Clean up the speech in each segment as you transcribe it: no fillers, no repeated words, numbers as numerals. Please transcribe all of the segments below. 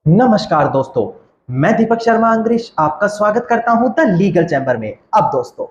नमस्कार दोस्तों, मैं दीपक शर्मा अंग्रेज आपका स्वागत करता हूं द लीगल चैम्बर में। अब दोस्तों,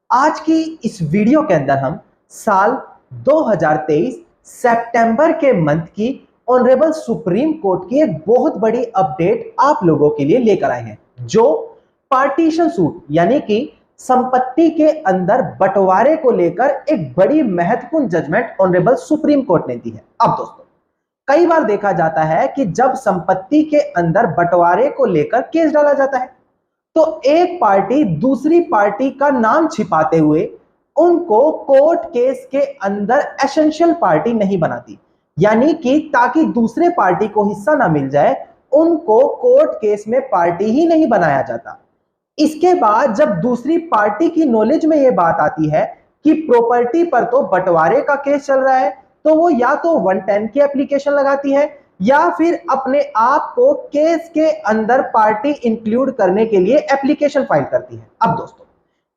आज की इस वीडियो के अंदर हम साल 2023 सितंबर के मंथ की ऑनरेबल सुप्रीम कोर्ट की एक बहुत बड़ी अपडेट आप लोगों के लिए लेकर आए हैं, जो पार्टीशन सूट यानी कि संपत्ति के अंदर बंटवारे को लेकर एक बड़ी महत्वपूर्ण जजमेंट ऑनरेबल सुप्रीम कोर्ट ने दी है। अब दोस्तों, कई बार देखा जाता है कि जब संपत्ति के अंदर बंटवारे को लेकर केस डाला जाता है तो एक पार्टी दूसरी पार्टी का नाम छिपाते हुए उनको कोर्ट केस के अंदर एसेंशियल पार्टी नहीं बनाती, यानी कि ताकि दूसरे पार्टी को हिस्सा ना मिल जाए उनको कोर्ट केस में पार्टी ही नहीं बनाया जाता। इसके बाद जब दूसरी पार्टी की नॉलेज में यह बात आती है कि प्रॉपर्टी पर तो बंटवारे का केस चल रहा है, तो वो या तो 110 की एप्लीकेशन लगाती है या फिर अपने आप को केस के अंदर पार्टी इंक्लूड करने के लिए एप्लीकेशन फाइल करती है। अब दोस्तों,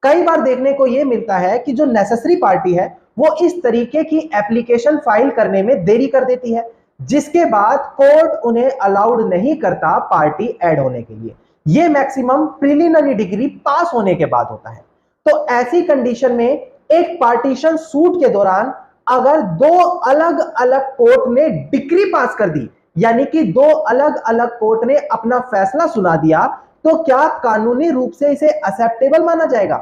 कई बार देखने को यह मिलता है कि जो नेसेसरी पार्टी है वो इस तरीके की एप्लीकेशन फाइल करने में देरी कर देती है, जिसके बाद कोर्ट उन्हें अलाउड नहीं करता पार्टी ऐड होने के लिए। यह मैक्सिमम प्रिलिमिनरी डिग्री पास होने के बाद होता है। तो ऐसी कंडीशन में एक पार्टीशन सूट के दौरान अगर दो अलग अलग कोर्ट ने डिक्री पास कर दी, यानी कि दो अलग अलग कोर्ट ने अपना फैसला सुना दिया, तो क्या कानूनी रूप से इसे एक्सेप्टेबल माना जाएगा?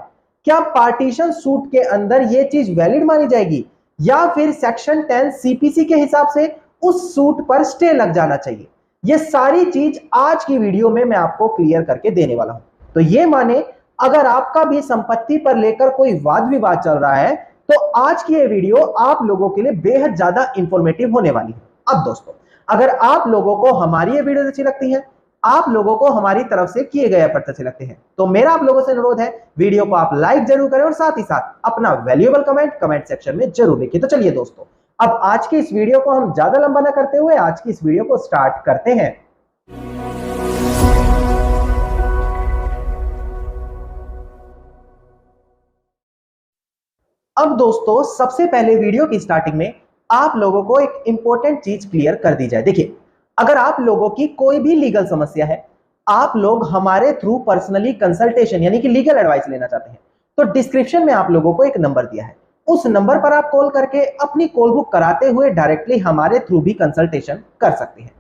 क्या पार्टीशन सूट के अंदर यह चीज वैलिड मानी जाएगी या फिर सेक्शन 10 सीपीसी के हिसाब से उस सूट पर स्टे लग जाना चाहिए? यह सारी चीज आज की वीडियो में मैं आपको क्लियर करके देने वाला हूं। तो यह माने, अगर आपका भी संपत्ति पर लेकर कोई वाद विवाद चल रहा है तो आज की ये वीडियो आप लोगों के लिए बेहद ज्यादा इंफॉर्मेटिव होने वाली है। अब दोस्तों, अगर आप लोगों को हमारी ये वीडियो अच्छी लगती है, आप लोगों को हमारी तरफ से किए गए एफर्ट्स अच्छे लगते हैं, तो मेरा आप लोगों से अनुरोध है, वीडियो को आप लाइक जरूर करें और साथ ही साथ अपना वैल्यूएबल कमेंट सेक्शन में जरूर लिखिए। तो चलिए दोस्तों, अब आज की इस वीडियो को हम ज्यादा लंबा ना करते हुए आज की इस वीडियो को स्टार्ट करते हैं। अब दोस्तों, सबसे पहले वीडियो की स्टार्टिंग में आप लोगों को एक इंपॉर्टेंट चीज क्लियर कर दी जाए। देखिए, अगर आप लोगों की कोई भी लीगल समस्या है, आप लोग हमारे थ्रू पर्सनली कंसल्टेशन यानी कि लीगल एडवाइस लेना चाहते हैं, तो डिस्क्रिप्शन में आप लोगों को एक नंबर दिया है, उस नंबर पर आप कॉल करके अपनी कॉल बुक कराते हुए डायरेक्टली हमारे थ्रू भी कंसल्टेशन कर सकते हैं।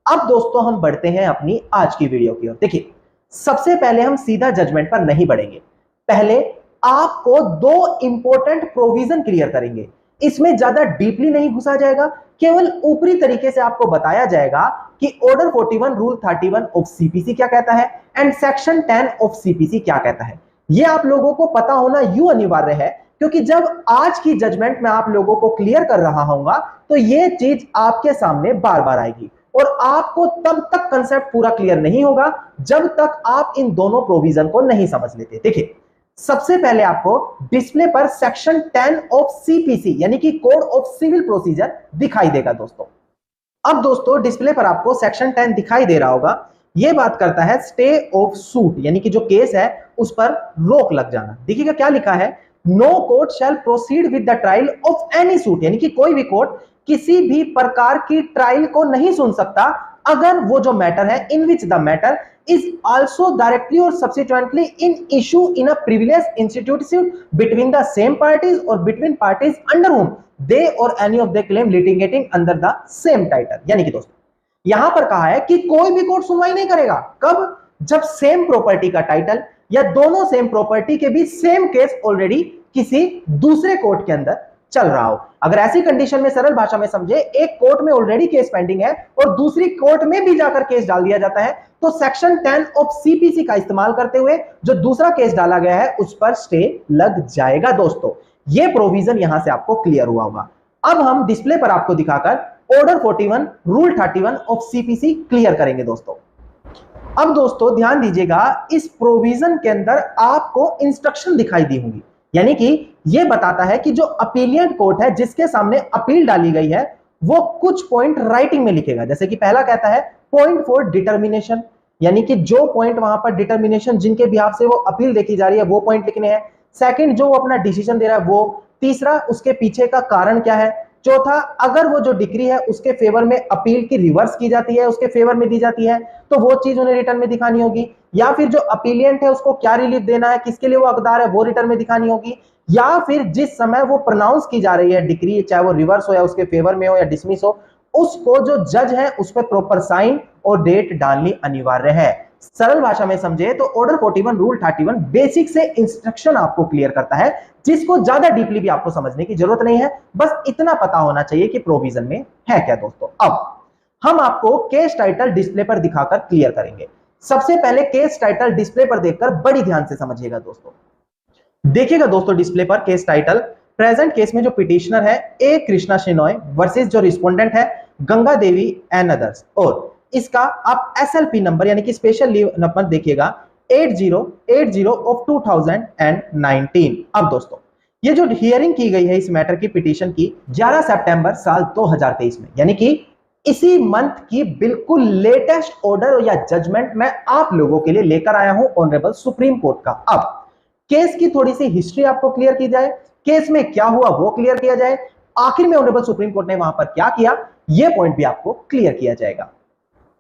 अब दोस्तों, हम बढ़ते हैं अपनी आज की वीडियो की ओर। देखिए, सबसे पहले हम सीधा जजमेंट पर नहीं बढ़ेंगे, पहले आपको दो इंपॉर्टेंट प्रोविजन क्लियर करेंगे। इसमें ज्यादा डीपली नहीं घुसा जाएगा, केवल ऊपरी तरीके से आपको बताया जाएगा कि ऑर्डर 41 रूल 31 ऑफ सीपीसी क्या कहता है एंड सेक्शन 10 ऑफ सीपीसी क्या कहता है। यह आप लोगों को पता होना यूं अनिवार्य है, क्योंकि जब आज की जजमेंट में आप लोगों को क्लियर कर रहा होगा तो यह चीज आपके सामने बार बार आएगी और आपको तब तक कंसेप्ट पूरा क्लियर नहीं होगा जब तक आप इन दोनों प्रोविजन को नहीं समझ लेते। देखिए, सबसे पहले आपको डिस्प्ले पर सेक्शन 10 ऑफ सीपीसी यानी कि कोड ऑफ सिविल प्रोसीजर दिखाई देगा दोस्तों। अब दोस्तों, डिस्प्ले पर आपको सेक्शन 10 दिखाई दे रहा होगा। यह बात करता है स्टे ऑफ सूट, यानी कि जो केस है उस पर रोक लग जाना। देखिएगा क्या लिखा है, no court shall proceed with the trial of any suit, यानी कि कोई भी कोर्ट किसी भी प्रकार की ट्रायल को नहीं सुन सकता अगर वो जो मैटर है in which the matter is also directly or subsequently in issue in a previous institution between the same parties or between parties under whom they or any of the claim litigating under the same title। यानी कि दोस्तों, यहां पर कहा है कि कोई भी कोर्ट सुनवाई नहीं करेगा। कब? जब सेम प्रॉपर्टी का टाइटल या दोनों सेम प्रॉपर्टी के भी सेम केस ऑलरेडी किसी दूसरे कोर्ट के अंदर चल रहा हो। अगर ऐसी कंडीशन में सरल भाषा में समझे, एक कोर्ट में ऑलरेडी केस पेंडिंग है और दूसरी कोर्ट में भी जाकर केस डाल दिया जाता है, तो सेक्शन 10 ऑफ सीपीसी का इस्तेमाल करते हुए जो दूसरा केस डाला गया है उस पर स्टे लग जाएगा। दोस्तों, यह प्रोविजन यहां से आपको क्लियर हुआ होगा। अब हम डिस्प्ले पर आपको दिखाकर order 41 rule 31 of CPC clear करेंगे दोस्तों। अब दोस्तों, ध्यान दीजिएगा, इस प्रोविजन के अंदर आपको इंस्ट्रक्शन दिखाई दी होंगी, यानी कि यह बताता है कि जो अपीलिएंट कोर्ट है जिसके सामने अपील डाली गई है वो कुछ पॉइंट राइटिंग में लिखेगा। जैसे कि पहला कहता है पॉइंट फॉर डिटर्मिनेशन, यानी कि जो पॉइंट वहां पर डिटर्मिनेशन जिनके बिहाफ से वो अपील देखी जा रही है वो पॉइंट लिखने हैं। सेकंड, जो वो अपना डिसीजन दे रहा है वो। तीसरा, उसके पीछे का कारण क्या है। चौथा, अगर वो जो डिक्री है उसके फेवर में अपील की रिवर्स की जाती है, उसके फेवर में दी जाती है, तो वो चीज उन्हें रिटर्न में दिखानी होगी। या फिर जो अपीलियंट है उसको क्या रिलीफ देना है, किसके लिए वो हकदार है, वो रिटर्न में दिखानी होगी। या फिर जिस समय वो प्रोनाउंस की जा रही है डिक्री, चाहे वो रिवर्स हो या उसके फेवर में हो या डिसमिस हो, उसको जो जज है उस पर प्रॉपर साइन और डेट डालनी अनिवार्य है। सरल भाषा में समझे तो ऑर्डर 41 रूल 31 बेसिक से इंस्ट्रक्शन आपको क्लियर करता है, जिसको ज्यादा डीपली भी आपको समझने की जरूरत नहीं है, बस इतना पता होना चाहिए कि प्रोविजन में है क्या दोस्तों। अब हम आपको केस टाइटल डिस्प्ले पर दिखाकर क्लियर करेंगे। सबसे पहले केस टाइटल डिस्प्ले पर देखकर बड़ी ध्यान से समझिएगा दोस्तों। देखिएगा दोस्तों डिस्प्ले पर केस टाइटल, प्रेजेंट केस में जो पिटिशनर है ए कृष्णा शेनॉय वर्सेस जो रिस्पोंडेंट है गंगा देवी एंड अदर्स, और इसका आप एसएलपी नंबर यानी कि स्पेशल लीव नंबर देखिएगा 8080 ऑफ 2019। अब दोस्तों ये जो हियरिंग की गई है इस मैटर की पिटीशन की 11 सितंबर साल 2023 में, यानी कि इसी मंथ की बिल्कुल लेटेस्ट ऑर्डर या जजमेंट मैं आप लोगों के लिए लेकर आया हूं ऑनरेबल सुप्रीम कोर्ट का। अब केस की थोड़ी सी हिस्ट्री आपको क्लियर की जाए, केस में क्या हुआ वो क्लियर किया जाए, आखिर में ऑनरेबल सुप्रीम कोर्ट ने वहां पर क्या किया ये पॉइंट भी आपको क्लियर किया जाएगा।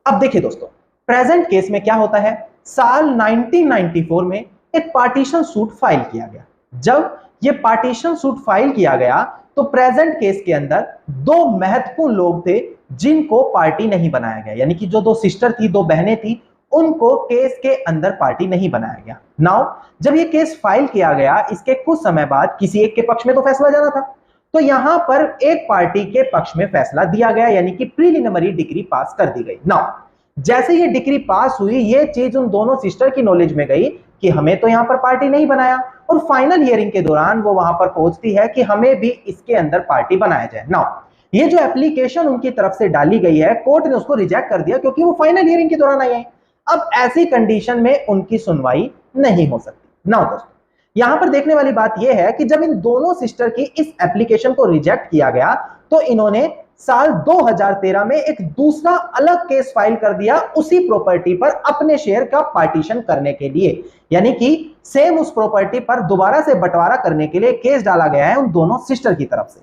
अब देखिए दोस्तों, प्रेजेंट केस में क्या होता है, साल 1994 में एक पार्टीशन सूट फाइल किया गया। जब ये पार्टीशन सूट फाइल किया गया तो प्रेजेंट केस के अंदर दो महत्वपूर्ण लोग थे जिनको पार्टी नहीं बनाया गया, यानी कि जो दो सिस्टर थी, दो बहनें थी, उनको केस के अंदर पार्टी नहीं बनाया गया। नाउ जब ये केस फाइल किया गया इसके कुछ समय बाद किसी एक के पक्ष में तो फैसला जाना था, तो यहां पर एक पार्टी के पक्ष में फैसला दिया गया, यानी कि प्रीलिमिनरी डिग्री पास कर दी गई। नाउ जैसे ये डिग्री पास हुई ये चीज उन दोनों सिस्टर की नॉलेज में गई कि हमें तो यहां पर पार्टी नहीं बनाया, और फाइनल हियरिंग के दौरान वो वहां पर पहुंचती है कि हमें भी इसके अंदर पार्टी बनाया जाए। नाउ ये जो एप्लीकेशन उनकी तरफ से डाली गई है कोर्ट ने उसको रिजेक्ट कर दिया क्योंकि वो फाइनल हियरिंग के दौरान आई है। अब ऐसी कंडीशन में उनकी सुनवाई नहीं हो सकती। नाउ दोस्तों यहां पर देखने वाली बात यह है कि जब इन दोनों सिस्टर की इस एप्लीकेशन को रिजेक्ट किया गया तो इन्होंने साल 2013 में एक दूसरा अलग केस फाइल कर दिया उसी प्रॉपर्टी पर अपने शेयर का पार्टीशन करने के लिए, यानी कि सेम उस प्रॉपर्टी पर दोबारा से बंटवारा करने के लिए केस डाला गया है उन दोनों सिस्टर की तरफ से।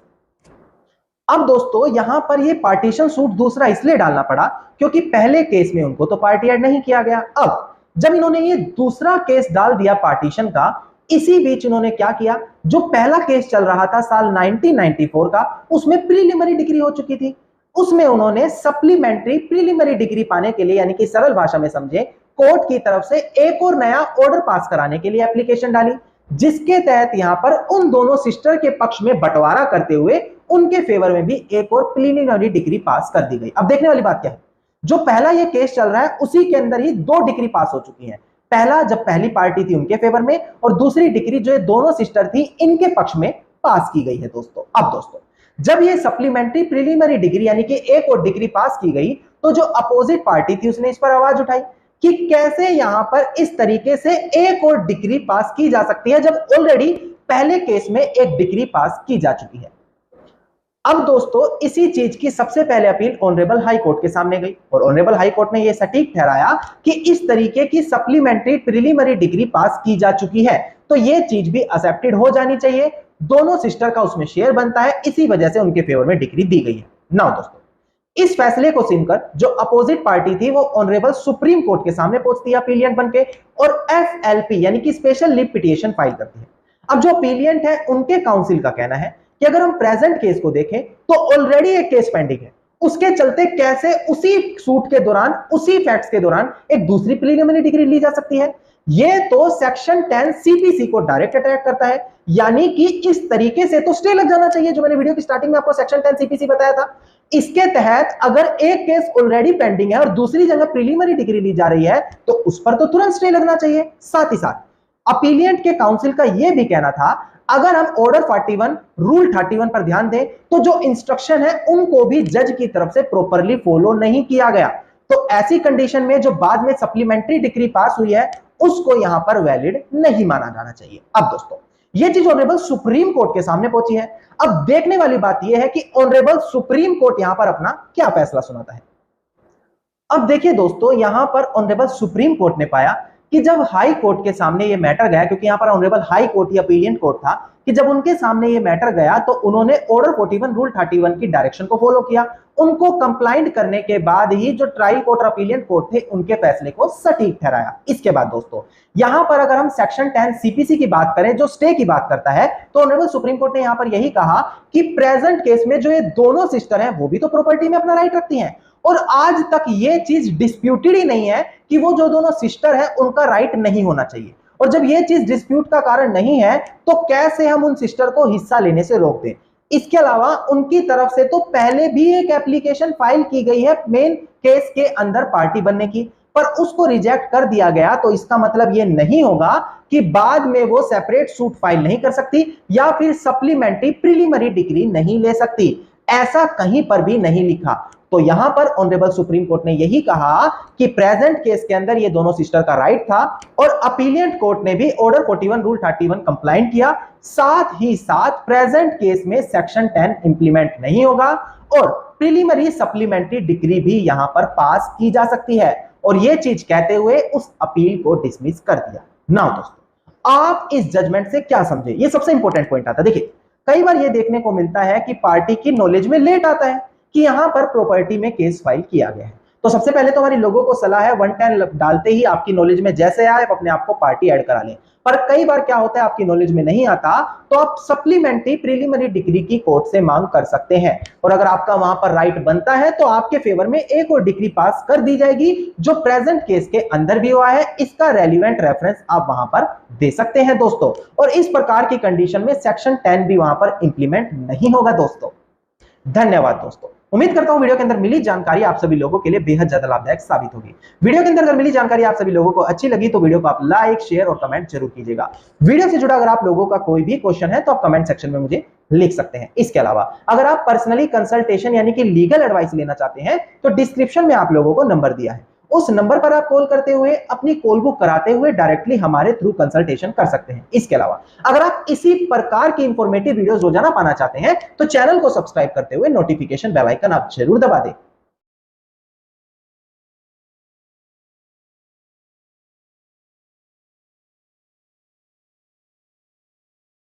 अब दोस्तों यहां पर ये पार्टीशन सूट दूसरा इसलिए डालना पड़ा क्योंकि पहले केस में उनको तो पार्टी ऐड नहीं किया गया। अब जब इन्होंने ये दूसरा केस डाल दिया पार्टीशन का, इसी बीच इन्होंने क्या किया, जो पहला केस चल रहा था साल 1994 का उसमें प्रीलिमिनरी डिग्री हो चुकी थी, उसमें उन्होंने सप्लीमेंट्री प्रीलिमिनरी डिग्री पाने के लिए, यानी कि सरल भाषा में समझे, कोर्ट की तरफ से एक और नया ऑर्डर पास कराने के लिए एप्लीकेशन डाली, जिसके तहत यहां पर उन दोनों सिस्टर के पक्ष में बंटवारा करते हुए उनके फेवर में भी एक और प्रीलिमिनरी डिग्री पास कर दी गई। अब देखने वाली बात क्या है, जो पहला ये केस चल रहा है उसी के अंदर ही दो डिग्री पास हो चुकी है। पहला जब पहली पार्टी थी उनके फेवर में, और दूसरी डिग्री जो दोनों सिस्टर थी इनके पक्ष में पास की गई है दोस्तों। अब दोस्तों जब ये सप्लीमेंट्री प्रीलिमिनरी डिग्री यानी कि एक और डिग्री पास की गई तो जो अपोजिट पार्टी थी उसने इस पर आवाज उठाई कि कैसे यहां पर इस तरीके से एक और डिग्री पास की जा सकती है जब ऑलरेडी पहले केस में एक डिग्री पास की जा चुकी है। अब दोस्तों इसी चीज की सबसे पहले अपील ऑनरेबल हाई कोर्ट के सामने गई, और ऑनरेबल हाई कोर्ट ने यह सटीक ठहराया कि इस तरीके की सप्लीमेंट्री प्रीलिमिनरी डिग्री पास की जा चुकी है तो यह चीज भी एक्सेप्टेड हो जानी चाहिए, दोनों सिस्टर का उसमें शेयर बनता है, इसी वजह से उनके फेवर में डिग्री दी गई है। नाउ दोस्तों इस फैसले को सुनकर जो अपोजिट पार्टी थी वो ऑनरेबल सुप्रीम कोर्ट के सामने पहुंचती है अपीलियंट बनके, और एफएलपी यानी कि स्पेशल लीव पिटीशन फाइल करती है। अब जो अपीलियंट है उनके काउंसिल का कहना है कि अगर हम प्रेजेंट केस को देखें तो ऑलरेडी एक केस पेंडिंग है, उसके चलते कैसे उसी सूट के दौरान उसी फैक्ट्स के दौरान एक दूसरी प्रीलिमिनरी डिग्री ली जा सकती है। यह तो सेक्शन 10 सीपीसी को डायरेक्ट अटैक करता है, यानी कि इस तरीके से तो स्टे लग जाना चाहिए, जो मैंने वीडियो की स्टार्टिंग में आपको सेक्शन 10 सीपीसी बताया था। इसके तहत अगर एक केस ऑलरेडी पेंडिंग है और दूसरी जगह प्रीलिमिनरी डिग्री ली जा रही है तो उस पर तो तुरंत स्टे लगना चाहिए। साथ ही साथ अपीलियंट के काउंसिल का यह भी कहना था अगर हम ऑर्डर 41 रूल 31 पर ध्यान दें तो जो इंस्ट्रक्शन है उनको भी जज की तरफ से प्रॉपरली फॉलो नहीं किया गया, तो ऐसी कंडीशन में जो बाद में सप्लीमेंट्री डिग्री पास हुई है उसको यहां पर वैलिड नहीं माना जाना चाहिए। अब दोस्तों यह चीज ऑनरेबल सुप्रीम कोर्ट के सामने पहुंची है। अब देखने वाली बात यह है कि ऑनरेबल सुप्रीम कोर्ट यहां पर अपना क्या फैसला सुनाता है। अब देखिए दोस्तों यहां पर ऑनरेबल सुप्रीम कोर्ट ने पाया कि जब हाई कोर्ट के सामने ये मैटर गया, क्योंकि यहां पर ऑनरेबल हाई कोर्ट या अपीलिएंट कोर्ट था, कि जब उनके सामने ये मैटर गया तो उन्होंने ऑर्डर 41 रूल 31 की डायरेक्शन को फॉलो किया। उनको कंप्लाइंट करने के बाद ही जो ट्रायल कोर्ट और अपीलिएंट कोर्ट थे उनके फैसले को सटीक ठहराया। इसके बाद दोस्तों यहां पर अगर हम सेक्शन 10 सीपीसी की बात करें जो स्टे की बात करता है, तो ऑनरेबल सुप्रीम कोर्ट ने यहां पर यही कहा कि प्रेजेंट केस में जो ये दोनों सिस्टर हैं वो भी तो प्रॉपर्टी में अपना राइट रखती हैं, और आज तक ये चीज डिस्प्यूटेड ही नहीं है कि वो जो दोनों सिस्टर हैं उनका राइट नहीं होना चाहिए। और जब ये चीज डिस्प्यूट का कारण नहीं है तो कैसे हम उन सिस्टर को हिस्सा लेने से रोक दें। इसके अलावा उनकी तरफ से तो पहले भी एक एप्लीकेशन फाइल की गई है मेन केस के अंदर पार्टी बनने की, पर उसको रिजेक्ट कर दिया गया। तो इसका मतलब ये नहीं होगा कि बाद में वो सेपरेट सूट फाइल नहीं कर सकती या फिर सप्लीमेंट्री प्रीलिमिनरी डिग्री नहीं ले सकती, ऐसा कहीं पर भी नहीं लिखा। तो यहां पर ऑनरेबल सुप्रीम कोर्ट ने यही कहा कि प्रेजेंट केस के अंदर ये दोनों सिस्टर का राइट था, और अपीलिएंट कोर्ट ने भी ऑर्डर 41 रूल 31 कंप्लाइंट किया। साथ ही साथ प्रेजेंट केस में सेक्शन 10 इंप्लीमेंट नहीं होगा और प्रीलिमिनरी सप्लीमेंट्री डिग्री भी यहां पर पास की जा सकती है, और यह चीज कहते हुए उस अपील को डिसमिस कर दिया। नाउ दोस्तों आप इस जजमेंट से क्या समझे, ये सबसे इंपॉर्टेंट पॉइंट आता है। देखिए कई बार यह देखने को मिलता है कि पार्टी की नॉलेज में लेट आता है कि यहां पर प्रॉपर्टी में केस फाइल किया गया है। तो सबसे पहले तो हमारी लोगों को सलाह है 110 डालते ही आपकी नॉलेज में जैसे आए आप अपने आप को पार्टी ऐड करा लें। पर कई बार क्या होता है आपकी नॉलेज में नहीं आता तो आप सप्लीमेंट्री प्रीलिमिनरी डिग्री की कोर्ट से मांग कर सकते हैं, और अगर आपका वहां पर राइट बनता है तो आपके फेवर में एक और डिग्री पास कर दी जाएगी जो प्रेजेंट केस के अंदर भी हुआ है। इसका रेलिवेंट रेफरेंस आप वहां पर दे सकते हैं दोस्तों, और इस प्रकार की कंडीशन में सेक्शन 10 भी वहां पर इंप्लीमेंट नहीं होगा दोस्तों। धन्यवाद दोस्तों। उम्मीद करता हूं वीडियो के अंदर मिली जानकारी आप सभी लोगों के लिए बेहद ज्यादा लाभदायक साबित होगी। वीडियो के अंदर अगर मिली जानकारी आप सभी लोगों को अच्छी लगी तो वीडियो को आप लाइक शेयर और कमेंट जरूर कीजिएगा। वीडियो से जुड़ा अगर आप लोगों का कोई भी क्वेश्चन है तो आप कमेंट सेक्शन में मुझे लिख सकते हैं। इसके अलावा अगर आप पर्सनली कंसल्टेशन यानी कि लीगल एडवाइस लेना चाहते हैं तो डिस्क्रिप्शन में आप लोगों को नंबर दिया है, उस नंबर पर आप कॉल करते हुए अपनी कॉल बुक कराते हुए डायरेक्टली हमारे थ्रू कंसल्टेशन कर सकते हैं। इसके अलावा अगर आप इसी प्रकार की इंफॉर्मेटिव वीडियोस रोजाना पाना चाहते हैं तो चैनल को सब्सक्राइब करते हुए नोटिफिकेशन बेल आइकन आप जरूर दबा दें।